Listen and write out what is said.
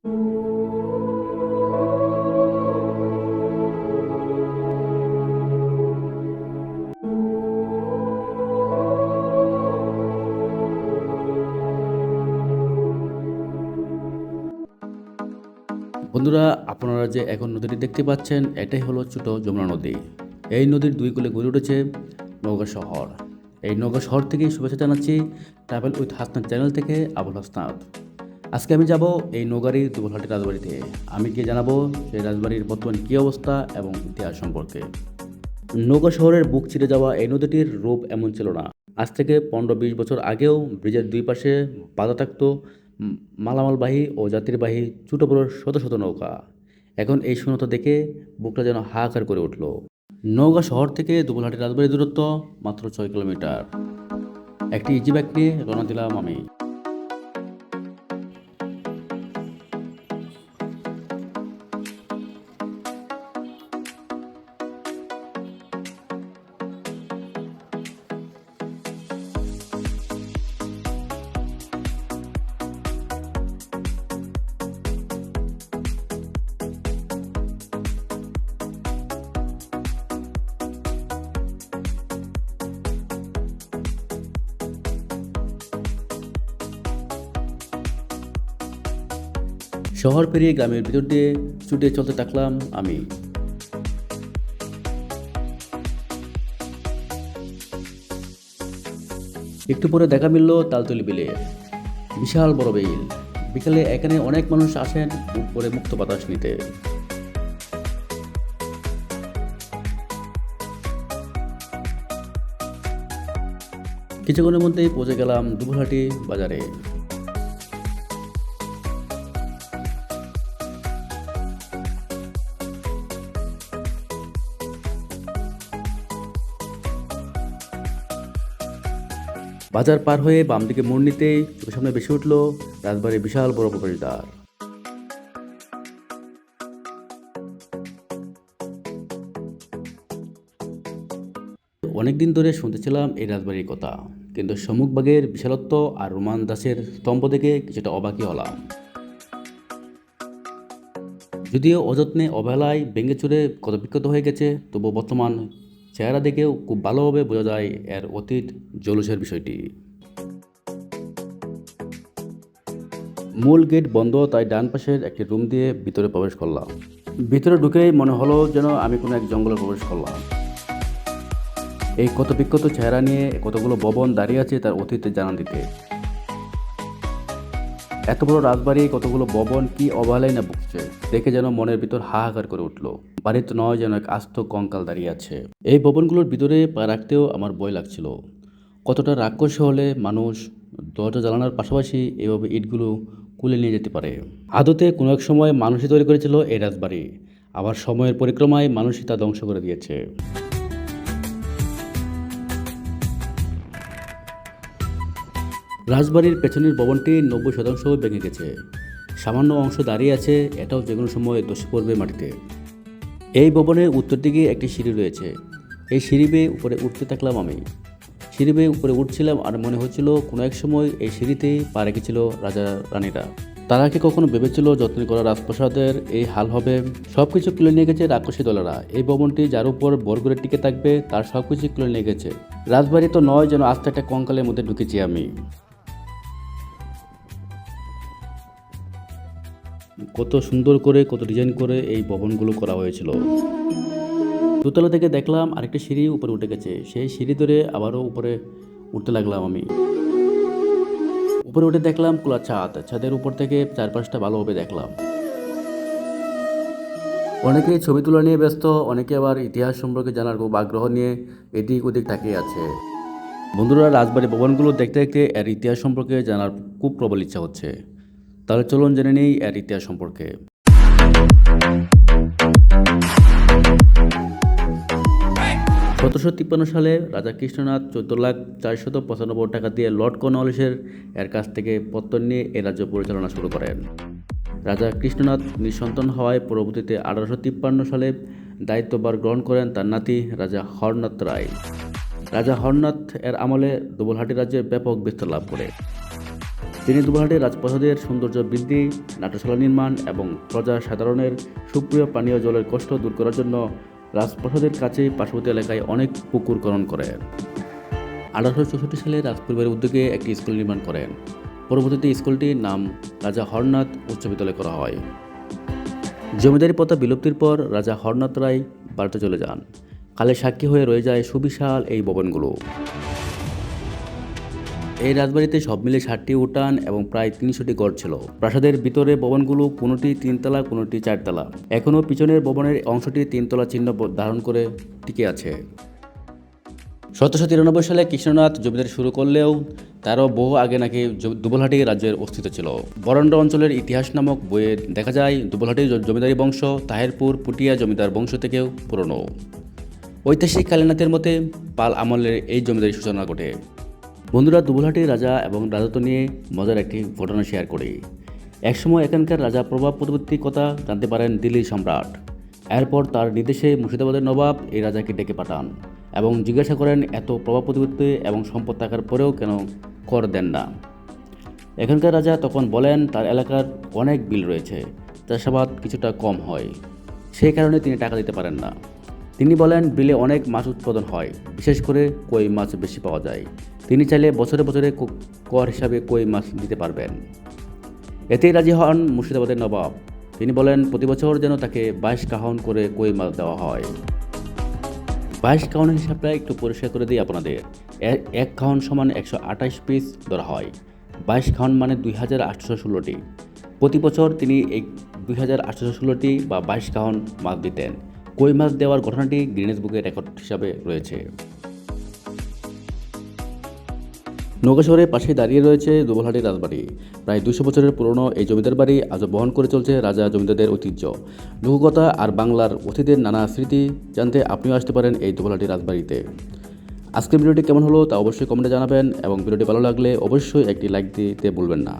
বন্ধুরা, আপনারা যে এখন নদীটি দেখতে পাচ্ছেন, এটাই হলো ছোট যমুনা নদী। এই নদীর দুই কূলে গড়ে উঠেছে নওগাঁ শহর। এই নওগাঁ শহর থেকেই শুভেচ্ছা জানাচ্ছি ট্রাভেল উইথ হাসনাত চ্যানেল থেকে আবুল হাসনাত। আজকে আমি যাব এই নওগাঁর দুবলহাটি রাজবাড়িতে। আমি গিয়ে জানাবো সেই রাজবাড়ির বর্তমান কী অবস্থা এবং ইতিহাস সম্পর্কে। নওগাঁ শহরের বুক চিরে যাওয়া এই নদীটির রূপ এমন ছিল না। আজ থেকে 15-20 বছর আগেও ব্রিজের দুই পাশে বাধা থাকত মালামালবাহী ও যাত্রীবাহী ছোট বড় শত শত নৌকা। এখন এই শূন্যতা দেখে বুকটা যেন হাহাকার করে উঠল। নওগাঁ শহর থেকে দুবলহাটি রাজবাড়ির দূরত্ব মাত্র 6 কিলোমিটার। একটি ইজি বাইক নিয়ে রওনা দিলাম আমি। শহর পেরিয়ে গ্রামের ভিতর দিয়ে ছুটে চলতে থাকলাম আমি। একটু পরে দেখা মিলল তালতলি বিলে। বিশাল বড় বিল। বিকালে এখানে অনেক মানুষ আসেন উপরে মুক্ত বাতাস নিতে। কিছুক্ষণের মধ্যেই পৌঁছে গেলাম দুবলহাটি বাজারে। বাজার পার হয়ে বাম দিকে মোড় নিতেই চোখের সামনে ভেসে উঠল রাজবাড়ির বিশাল বড় প্রবেশদ্বার। অনেকদিন ধরে শুনতেছিলাম এই রাজবাড়ির কথা, কিন্তু সম্মুখভাগের বিশালত্ব আর রোমান দাসের স্তম্ভ দেখে কিছুটা অবাকই হলাম। যদিও অযত্নে অবহেলায় ভেঙে চুরে কত বিক্ষত হয়ে গেছে, তবু বর্তমান চেহারা দেখেও খুব ভালোভাবে বোঝা যায় এর অতীত জৌলুসের বিষয়টি। মূল গেট বন্ধ, তাই ডান পাশের একটি রুম দিয়ে ভিতরে প্রবেশ করলাম। ভিতরে ঢুকেই মনে হলো যেন আমি কোনো এক জঙ্গলে প্রবেশ করলাম। এই কত বিক্ষত চেহারা নিয়ে কতগুলো ভবন দাঁড়িয়ে আছে তার অতীতে জানান দিতে। এত বড় রাজবাড়ি, কতগুলো ভবন, কি অবহেলাই না বুকছে দেখে যেন মনের ভিতর হাহাকার করে উঠল। বাড়িতে নয়, যেন এক আস্ত কঙ্কাল দাঁড়িয়ে আছে। এই ভবনগুলোর ভিতরে পা রাখতেও আমার ভয় লাগছিল। কতটা রাক্ষসী হলে মানুষ দরজা জ্বালানোর পাশাপাশি এভাবে ইটগুলো কুলে নিয়ে যেতে পারে। আদতে কোনো এক সময় মানুষই তৈরি করেছিল এই রাজবাড়ি, আবার সময়ের পরিক্রমায় মানুষই তা ধ্বংস করে দিয়েছে। রাজবাড়ির পেছনের ভবনটি 90% ভেঙে গেছে। সামান্য অংশ দাঁড়িয়ে আছে, এটাও যে কোনো সময় ধসে পড়বে মাটিতে। এই ভবনের উত্তর দিকে একটি সিঁড়ি রয়েছে। এই সিঁড়ি বেয়ে উপরে উঠতে থাকলাম আমি। সিঁড়ি বেয়ে উপরে উঠছিলাম আর মনে হচ্ছিল কোনো এক সময় এই সিঁড়িতেই পা রেখেছিল রাজা রানীরা। তারা কি কখনো ভেবেছিল যত্ন করা রাজপ্রাসাদের এই হাল হবে? সবকিছু তুলে নিয়ে গেছে রাক্ষসী দলেরা। এই ভবনটি যার উপর বর করে টিকে থাকবে তার সবকিছু তুলে নিয়ে গেছে। রাজবাড়ি তো নয়, যেন আস্তে একটা কঙ্কালের মধ্যে ঢুকেছি আমি। কত সুন্দর করে, কত ডিজাইন করে এই ভবনগুলো করা হয়েছিল। দোতলা থেকে দেখলাম আরেকটি সিঁড়ি উপরে উঠে গেছে। সেই সিঁড়ি ধরে আবারও উপরে উঠতে লাগলাম আমি। উপরে উঠে দেখলাম খোলা ছাদ। ছাদের উপর থেকে চারপাশটা ভালোভাবে দেখলাম। অনেকে ছবি তোলা নিয়ে ব্যস্ত, অনেকে আবার ইতিহাস সম্পর্কে জানার খুব আগ্রহ নিয়ে এদিক ওদিক তাকিয়ে আছে। বন্ধুরা, রাজবাড়ি ভবনগুলো দেখতে দেখতে এর ইতিহাস সম্পর্কে জানার খুব প্রবল ইচ্ছা হচ্ছে। তাহলে চলুন জেনে নেই এর ইতিহাস সম্পর্কে। 1753 সালে রাজা কৃষ্ণনাথ 14,04,95 টাকা দিয়ে লর্ড কর্নওয়ালিসের এর কাছ থেকে পত্তন নিয়ে এ রাজ্য পরিচালনা শুরু করেন। রাজা কৃষ্ণনাথ নিঃসন্তান হওয়ায় পরবর্তীতে 1853 সালে দায়িত্বভার গ্রহণ করেন তার নাতি রাজা হরনাথ রায়। রাজা হরনাথ এর আমলে দুবলহাটি রাজ্যের ব্যাপক বিস্তার লাভ করে। তিনি দুবলহাটির রাজপ্রাসাদের সৌন্দর্য বৃদ্ধি, নাট্যশালা নির্মাণ এবং প্রজা সাধারণের সুপ্রিয় পানীয় জলের কষ্ট দূর করার জন্য রাজপ্রাসাদের কাছে পার্শ্ববর্তী এলাকায় অনেক পুকুর খনন করেন। 1864 সালে রাজপরিবারের উদ্যোগে একটি স্কুল নির্মাণ করেন। পরবর্তীতে স্কুলটির নাম রাজা হরনাথ উচ্চ বিদ্যালয় করা হয়। জমিদারি প্রথা বিলুপ্তির পর রাজা হরনাথ রায় ভারতে চলে যান। কালের সাক্ষী হয়ে রয়ে যায় সুবিশাল এই ভবনগুলো। এই রাজবাড়িতে সব মিলে 60টি উঠান এবং প্রায় 300টি ঘর ছিল। প্রাসাদের ভিতরে ভবনগুলো কোনোটি 3 তলা, কোনোটি 4 তলা। এখনও পিছনের ভবনের অংশটি 3 তলা চিহ্ন ধারণ করে টিকে আছে। 1793 সালে কৃষ্ণনাথ জমিদারি শুরু করলেও তারও বহু আগে নাকি দুবলহাটি রাজ্যের অস্তিত্ব ছিল। বরেন্দ্র অঞ্চলের ইতিহাস নামক বইয়ে দেখা যায় দুবলহাটির জমিদারি বংশ তাহেরপুর পুটিয়া জমিদার বংশ থেকেও পুরনো। ঐতিহাসিক কালীনাথের মতে পাল আমলের এই জমিদারির সূচনা ঘটে। বন্ধুরা, দুবলহাটির রাজা এবং রাজত্ব নিয়ে মজার একটি ঘটনা শেয়ার করি। একসময় এখানকার রাজা প্রভাব প্রতিপত্তির কথা জানতে পারেন দিল্লির সম্রাট। এরপর তার নির্দেশে মুর্শিদাবাদের নবাব এই রাজাকে ডেকে পাঠান এবং জিজ্ঞাসা করেন এত প্রভাব প্রতিপত্তি এবং সম্পদ থাকার পরেও কেন কর দেন না। এখানকার রাজা তখন বলেন তার এলাকার অনেক বিল রয়েছে, চাষাবাদ কিছুটা কম হয়, সেই কারণে তিনি টাকা দিতে পারেন না। তিনি বলেন বিলে অনেক মাছ উৎপাদন হয়, বিশেষ করে কই মাছ বেশি পাওয়া যায়। তিনি চাইলে বছরে বছরে কর হিসাবে কই মাছ দিতে পারবেন। এতেই রাজি হন মুর্শিদাবাদের নবাব। তিনি বলেন প্রতি বছর যেন তাকে 22 কাহন করে কই মাছ দেওয়া হয়। 22 কাহনের হিসাবটা একটু পরিষ্কার করে দিই আপনাদের। এক কাহন সমান 128 পিস ধরা হয়। 22 কাহন মানে 2816টি। প্রতি বছর তিনি এই 2816টি বা 22 কাহন মাছ দিতেন। কই মাছ দেওয়ার ঘটনাটি গিনেস বুকে রেকর্ড হিসাবে রয়েছে। নওগাঁ শহরের পাশে দাঁড়িয়ে রয়েছে দুবলহাটির রাজবাড়ি। প্রায় 200 বছরের পুরনো এই জমিদার বাড়ি আজও বহন করে চলছে রাজা জমিদারদের ঐতিহ্য, লোককথা আর বাংলার অতীতের নানা স্মৃতি জানতে আপনিও আসতে পারেন এই দুবলহাটির রাজবাড়িতে। আজকের ভিডিওটি কেমন হলো তা অবশ্যই কমেন্টে জানাবেন এবং ভিডিওটি ভালো লাগলে অবশ্যই একটি লাইক দিতে ভুলবেন না।